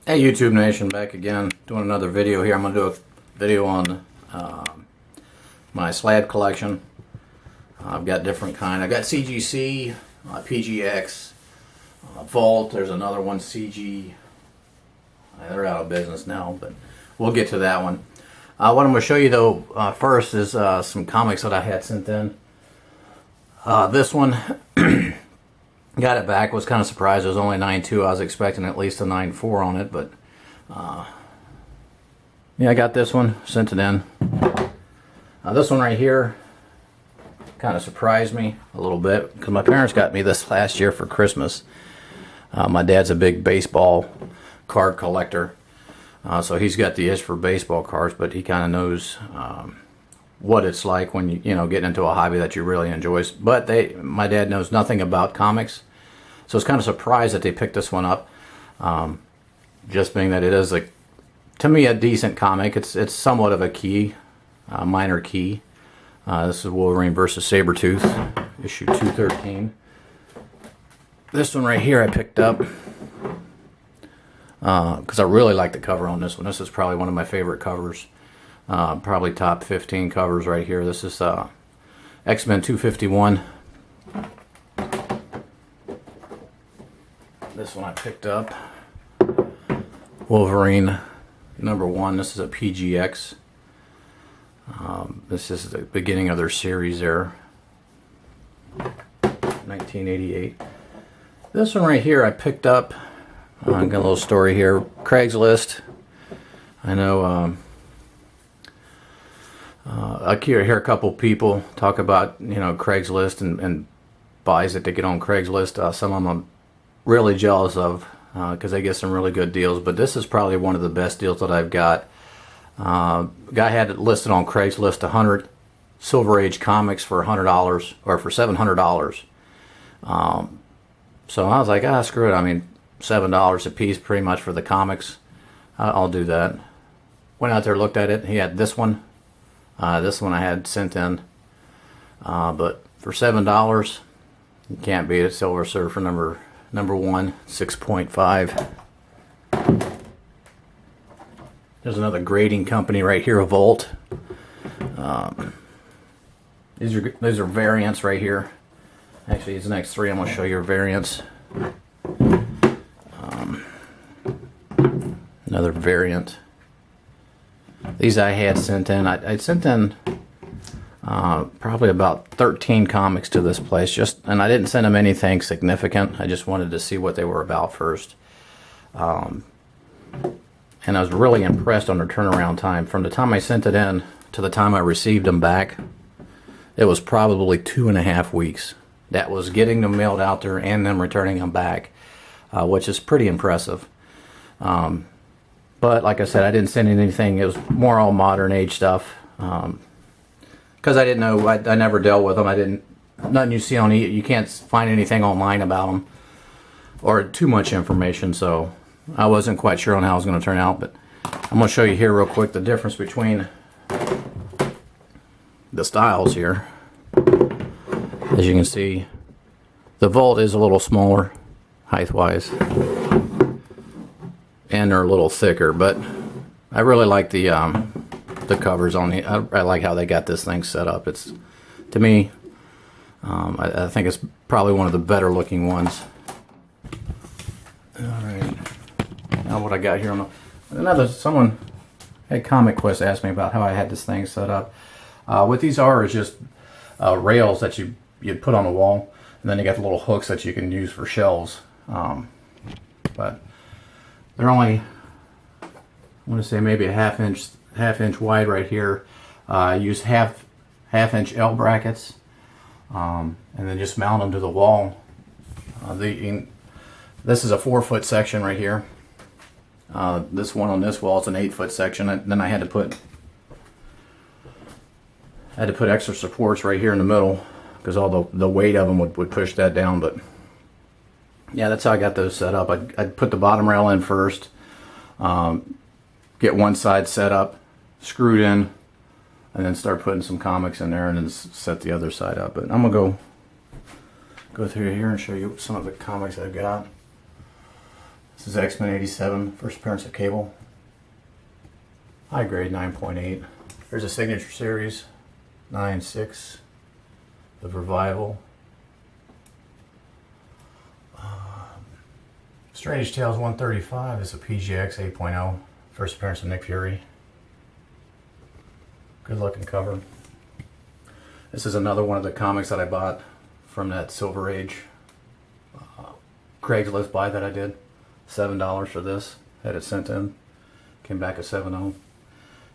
Hey YouTube Nation, back again doing another video here. I'm going to do a video on my slab collection. I've got different kind. I've got CGC, PGX, VAULT. There's another one, CG. They're out of business now, but we'll get to that one. What I'm going to show you though first is some comics that I had sent in. This one, got it back, was kind of surprised. It was only 9.2. I was expecting at least a 9.4 on it, but yeah, I got this one, sent it in. This one right here kind of surprised me a little bit because my parents got me this last year for Christmas. My dad's a big baseball card collector, so he's got the itch for baseball cards, but he kind of knows what it's like when you get into a hobby that you really enjoy. But my dad knows nothing about comics, so it's kind of surprised that they picked this one up. Just being that it is, like, to me, a decent comic. It's somewhat of a key, minor key. This is Wolverine versus Sabretooth, issue 213. This one right here I picked up because I really like the cover on this one. This is probably one of my favorite covers. Probably top 15 covers right here. This is X-Men 251. This one I picked up. Wolverine #1. This is a PGX. This is the beginning of their series there. 1988. This one right here I picked up. I got a little story here. Craigslist. I know I hear a couple people talk about Craigslist and buys that they get on Craigslist. Some of them I'm really jealous of because they get some really good deals. But this is probably one of the best deals that I've got. Guy had it listed on Craigslist 100 Silver Age comics for $100 or for $700. So I was like, screw it. I mean, $7 a piece pretty much for the comics. I'll do that. Went out there, looked at it. He had this one. This one I had sent in, but for $7, you can't beat it. Silver Surfer number 1, 6.5. There's another grading company right here, a Vault. These are variants right here. Actually, these next three I'm going to show you are variants. Another variant. These I had sent in. I sent in probably about 13 comics to this place, and I didn't send them anything significant. I just wanted to see what they were about first. And I was really impressed on their turnaround time. From the time I sent it in to the time I received them back, it was probably 2.5 weeks. That was getting them mailed out there and them returning them back, which is pretty impressive. But like I said, I didn't send in anything. It was more all modern age stuff. Because I didn't know, I never dealt with them. Nothing you see on you can't find anything online about them or too much information. So I wasn't quite sure on how it was going to turn out. But I'm going to show you here real quick the difference between the styles here. As you can see, the Vault is a little smaller height-wise. And they're a little thicker, but I really like the covers on the. I like how they got this thing set up. It's, to me, I think it's probably one of the better looking ones. All right, now what I got here on someone at Comic Quest asked me about how I had this thing set up. What these are is just rails that you put on the wall, and then you got the little hooks that you can use for shelves. But they're only, I want to say maybe a half inch wide right here. Use half inch L brackets, and then just mount them to the wall. This is a 4-foot section right here. This one on this wall is an 8-foot section. Then I had to put extra supports right here in the middle because all the weight of them would push that down. But yeah, that's how I got those set up. I'd put the bottom rail in first, get one side set up, screwed in, and then start putting some comics in there and then set the other side up. But I'm going to go through here and show you some of the comics I've got. This is X-Men 87, first appearance of Cable. High grade 9.8. There's a signature series 9.6 of Revival. Strange Tales 135 is a PGX 8.0, first appearance of Nick Fury. Good looking cover. This is another one of the comics that I bought from that Silver Age Craigslist buy that I did. $7 for this. Had it sent in. Came back at 7.0.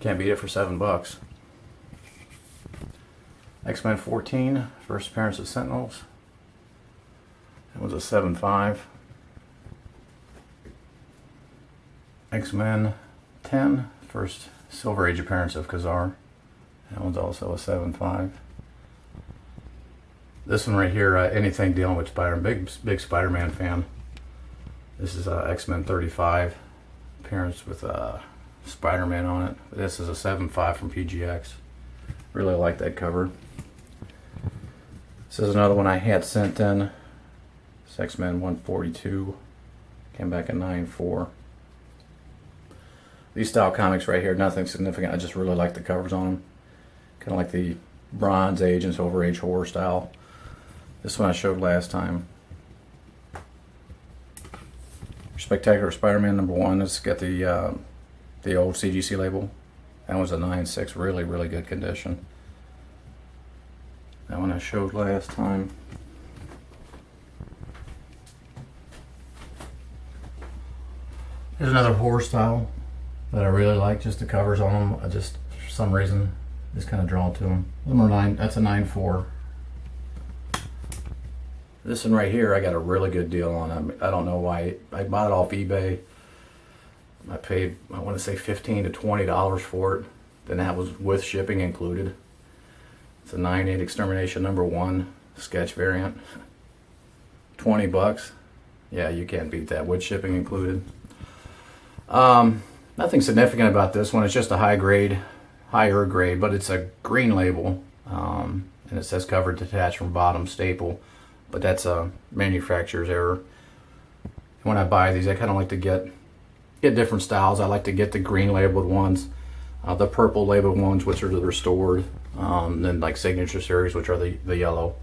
Can't beat it for $7. X-Men 14, first appearance of Sentinels. That was a 7.5. X-Men 10, first Silver Age appearance of Khazar. That one's also a 7.5. This one right here, anything dealing with Spider-Man, big Spider-Man fan. This is X-Men 35, appearance with Spider-Man on it. This is a 7.5 from PGX. Really like that cover. This is another one I had sent in. It's X-Men 142. Came back at 9.4. These style comics right here, nothing significant. I just really like the covers on them. Kind of like the Bronze Age and Silver Age horror style. This one I showed last time. Spectacular Spider-Man #1. It's got the old CGC label. That one's a 9.6. Really, really good condition. That one I showed last time. Here's another horror style that I really like. Just the covers on them. I just, for some reason, just kind of drawn to them. Number 9. That's a 9.4. This one right here, I got a really good deal on. I don't know why. I bought it off eBay. I paid, I want to say $15 to $20 for it. Then that was with shipping included. It's a 9.8 Extermination #1 sketch variant. $20. Yeah, you can't beat that with shipping included. Nothing significant about this one. It's just a higher grade, but it's a green label. And it says cover detached from bottom staple. But that's a manufacturer's error. When I buy these, I kind of like to get different styles. I like to get the green labeled ones, the purple labeled ones, which are the restored, then like signature series, which are the yellow.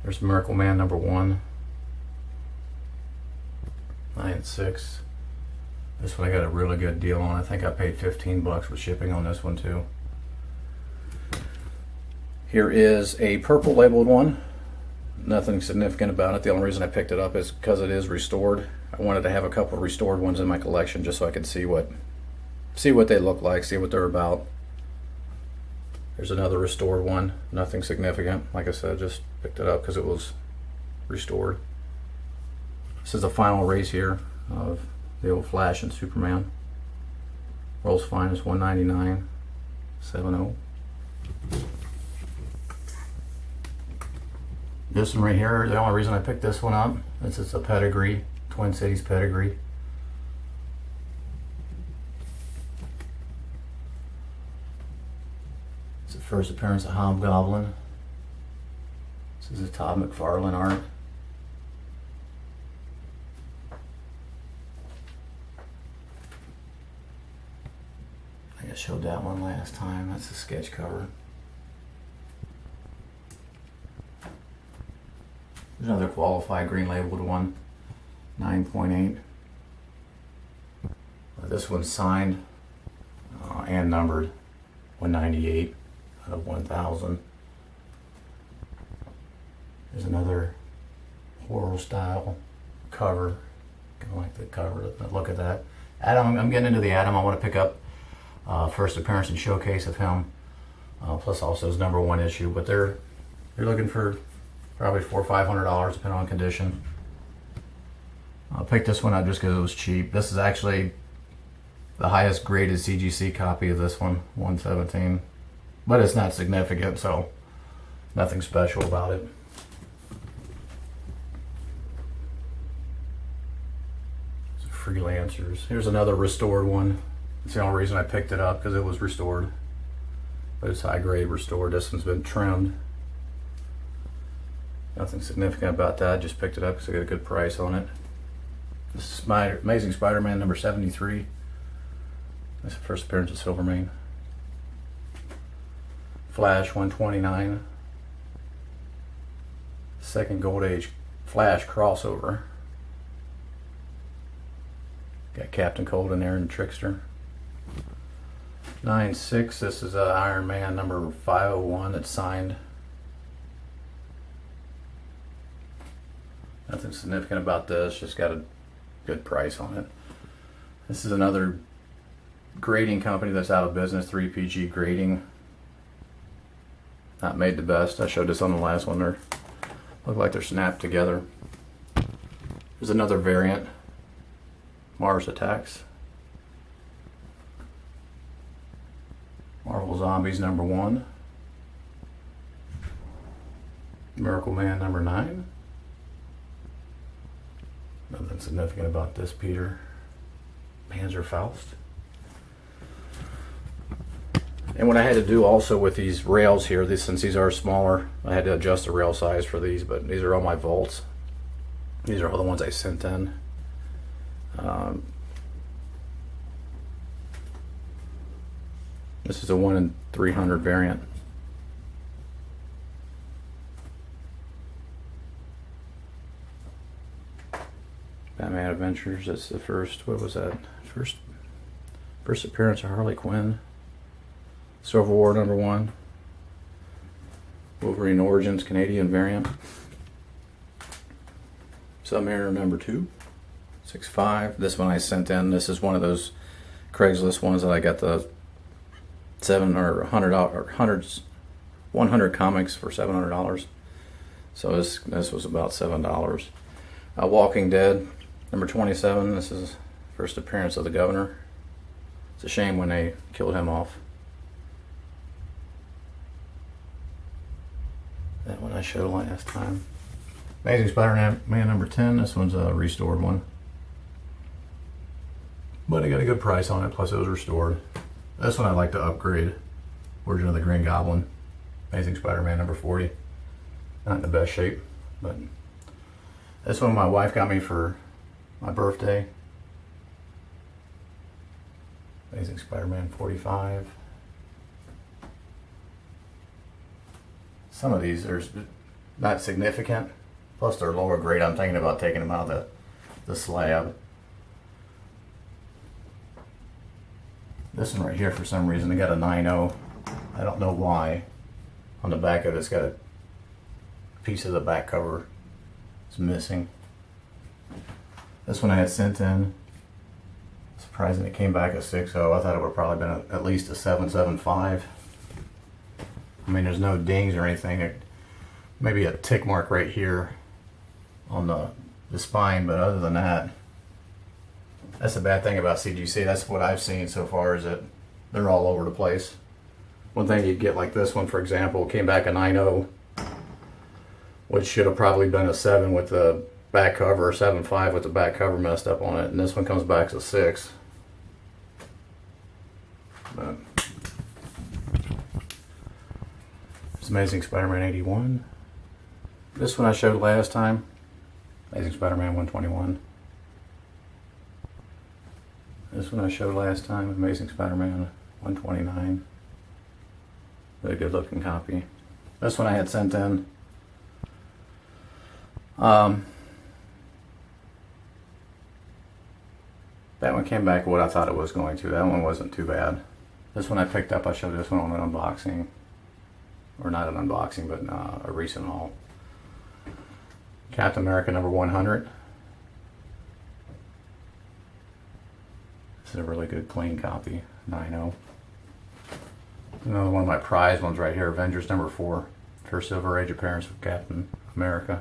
There's Miracle Man #1, 9.6. This one I got a really good deal on. I think I paid $15 with shipping on this one too. Here is a purple labeled one. Nothing significant about it. The only reason I picked it up is because it is restored. I wanted to have a couple of restored ones in my collection just so I could see what they look like, see what they're about. There's another restored one. Nothing significant. Like I said, just picked it up because it was restored. This is the final race here of the old Flash and Superman. World's Finest 199, 7.0. This one right here, the only reason I picked this one up is it's a pedigree, Twin Cities pedigree. It's the first appearance of Hobgoblin. This is a Todd McFarlane art. I think I showed that one last time. That's the sketch cover. There's another qualified green labeled one, 9.8. This one's signed and numbered, 198 out of 1,000. There's another horror style cover. Kind of like the cover. Look at that. Adam, I'm getting into the Adam. I want to pick up first appearance and showcase of him, plus also his #1 issue. But they're looking for probably $400 or $500 depending on condition. I picked this one up just because it was cheap. This is actually the highest graded CGC copy of this one, 117. But it's not significant, so nothing special about it. Freelancers. Here's another restored one. It's the only reason I picked it up because it was restored. But it's high grade restored. This one's been trimmed. Nothing significant about that. Just picked it up because I got a good price on it. This is my Amazing Spider-Man number 73. That's the first appearance of Silvermane. Flash 129. Second Gold Age Flash crossover. Got Captain Cold in there and Trickster. 9/6. This is Iron Man number 501 that's signed. Nothing significant about this, just got a good price on it. This is another grading company that's out of business, 3PG Grading. Not made the best. I showed this on the last one. They look like they're snapped together. There's another variant, Mars Attacks. Marvel Zombies number 1. Miracle Man number 9. Nothing significant about this, Peter. Panzerfaust. And what I had to do also with these rails here, since these are smaller, I had to adjust the rail size for these, but these are all my vaults. These are all the ones I sent in. This is a 1 in 300 variant. Batman Adventures, that's the first, what was that? First appearance of Harley Quinn. Civil War number 1. Wolverine Origins Canadian variant. Submariner number 2. 6.5. This one I sent in. This is one of those Craigslist ones that I got the 7 or 100 comics for $700. So this was about $7. Walking Dead number 27. This is first appearance of the Governor. It's a shame when they killed him off. That one I showed last time. Amazing Spider-Man number 10. This one's a restored one. But I got a good price on it, plus it was restored. This one I'd like to upgrade. Origin of the Green Goblin. Amazing Spider-Man number 40. Not in the best shape, but this one my wife got me for my birthday. Amazing Spider-Man 45. Some of these are not significant. Plus they're lower grade. I'm thinking about taking them out of the slab. This one right here, for some reason, they got a 9.0. I don't know why. On the back of it, it's got a piece of the back cover. It's missing. This one I had sent in. Surprising it came back a 6.0. I thought it would have probably been at least a 7.75. I mean, there's no dings or anything. Maybe a tick mark right here on the spine, but other than that, that's the bad thing about CGC. That's what I've seen so far, is that they're all over the place. One thing you'd get like this one, for example, came back a 9.0, which should have probably been a 7 with the back cover, or 7.5 with the back cover messed up on it, and this one comes back as a 6. But it's Amazing Spider-Man 81. This one I showed last time. Amazing Spider-Man 121. This one I showed last time. Amazing Spider-Man 129. Really good looking copy. This one I had sent in. That one came back what I thought it was going to. That one wasn't too bad. This one I picked up. I showed this one on an unboxing. Or not an unboxing, but a recent haul. Captain America number 100. This is a really good clean copy. 9.0. Another one of my prized ones right here. Avengers number 4. First Silver Age appearance of Captain America.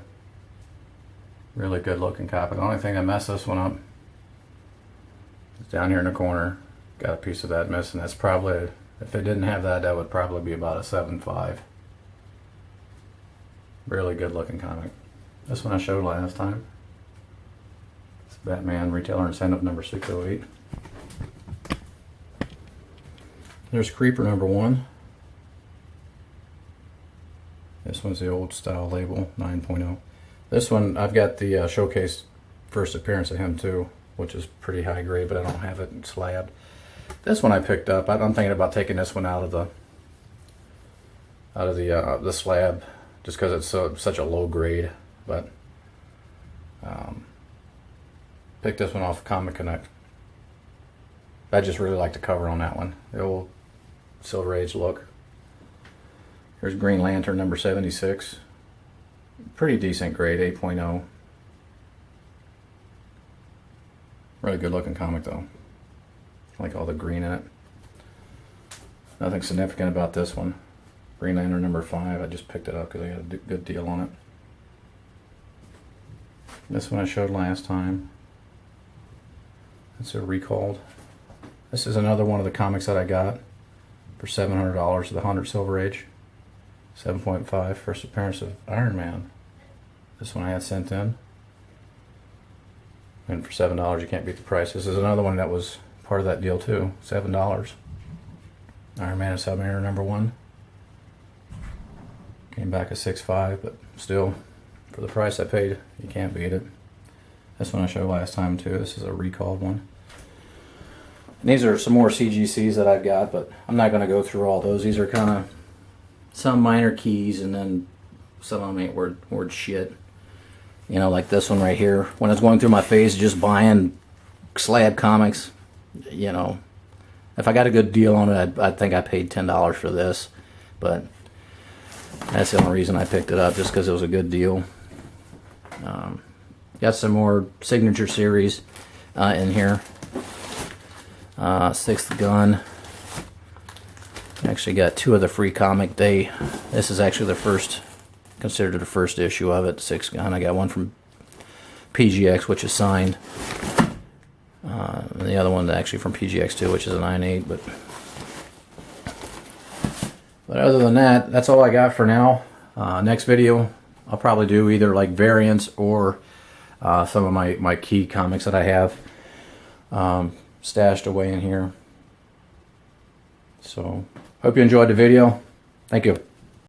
Really good looking copy. The only thing that messed this one up is down here in the corner. Got a piece of that missing. That's probably, if they didn't have that, that would probably be about a 7.5. Really good looking comic. This one I showed last time. It's Batman Retailer Incentive number 608. There's Creeper number 1. This one's the old style label, 9.0. This one, I've got the showcase first appearance of him too, which is pretty high grade, but I don't have it slabbed. This one I picked up. I'm thinking about taking this one out of the slab, just because it's such a low grade. But picked this one off Comic Connect. I just really like the cover on that one. The old Silver Age look. Here's Green Lantern number 76. Pretty decent grade, 8.0. Really good looking comic though. I like all the green in it. Nothing significant about this one. Green Lantern number 5. I just picked it up because I got a good deal on it. This one I showed last time. It's a recalled. This is another one of the comics that I got for $700, the 100 Silver Age. 7.5, first appearance of Iron Man. This one I had sent in. And for $7 you can't beat the price. This is another one that was part of that deal too. $7. Iron Man and Submariner number 1. Came back at 6.5, but still, for the price I paid, you can't beat it. This one I showed last time too. This is a recalled one. And these are some more CGCs that I've got, but I'm not going to go through all those. These are kind of some minor keys, and then some of them ain't word shit. You know, like this one right here. When I was going through my phase just buying slab comics, you know, if I got a good deal on it, I think I paid $10 for this. But that's the only reason I picked it up, just because it was a good deal. Got some more Signature Series in here. Sixth Gun. Actually got 2 of the free comic. This is actually the first, considered the first issue of it, Sixth Gun. I got one from PGX, which is signed. And the other one actually from PGX too, which is a 9.8. But other than that, that's all I got for now. Next video, I'll probably do either like variants or some of my key comics that I have stashed away in here. So, hope you enjoyed the video. Thank you.